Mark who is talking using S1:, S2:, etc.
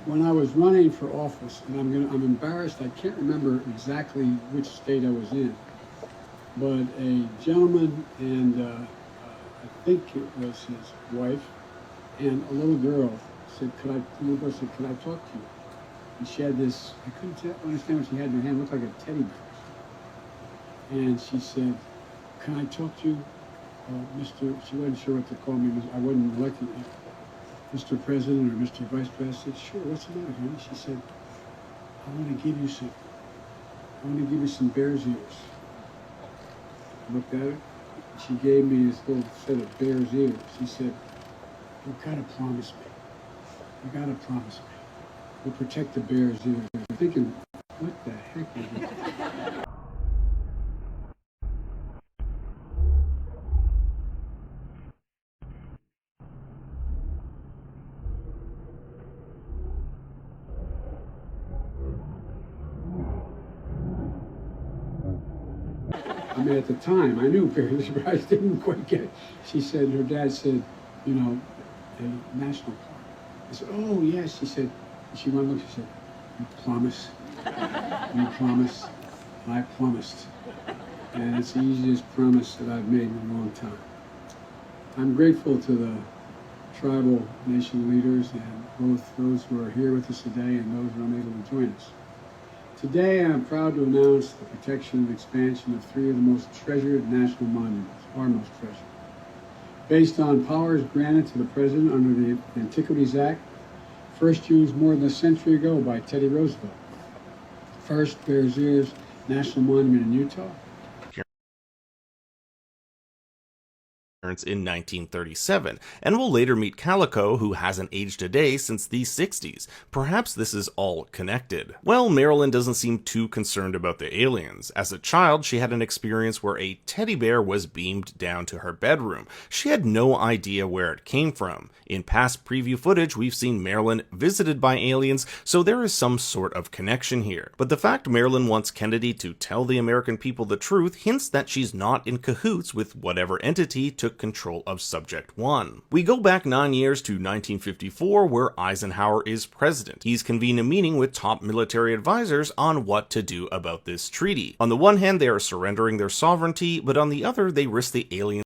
S1: when I was running for office, and I'm embarrassed, I can't remember exactly which state I was in, but a gentleman and I think it was his wife and a little girl said, the little girl said, could I talk to you? And she had this, I couldn't understand what she had in her hand, it looked like a teddy bear. And she said, can I talk to you, Mr., she wasn't sure what to call me, I wasn't elected yet. Mr. President or Mr. Vice President. I said, sure, what's the matter, honey? She said, I want to give you something. I want to give you some bear's ears. I looked at her. She gave me this little set of bear's ears. She said, you've got to promise me. You got to promise me. We'll protect the bear's ears. I'm thinking, what the heck is this? I mean, at the time, I knew bears, but I didn't quite get it. She said, her dad said, you know, a national park. I said, oh, yes. She said, she went and looked, she said, you promise? You promise? I promised. And it's the easiest promise that I've made in a long time. I'm grateful to the tribal nation leaders and both those who are here with us today and those who are unable to join us. Today, I'm proud to announce the protection and expansion of three of the most treasured national monuments, our most treasured. Based on powers granted to the President under the Antiquities Act, first used more than a century ago by Teddy Roosevelt. First, Bears Ears National Monument in Utah.
S2: In 1937, and will later meet Calico, who hasn't aged a day since the 60s. Perhaps this is all connected. Well, Marilyn doesn't seem too concerned about the aliens. As a child, she had an experience where a teddy bear was beamed down to her bedroom. She had no idea where it came from. In past preview footage, we've seen Marilyn visited by aliens, so there is some sort of connection here. But the fact Marilyn wants Kennedy to tell the American people the truth hints that she's not in cahoots with whatever entity took control of Subject 1. We go back 9 years to 1954, where Eisenhower is president. He's convened a meeting with top military advisors on what to do about this treaty. On the one hand, they are surrendering their sovereignty, but on the other, they risk the aliens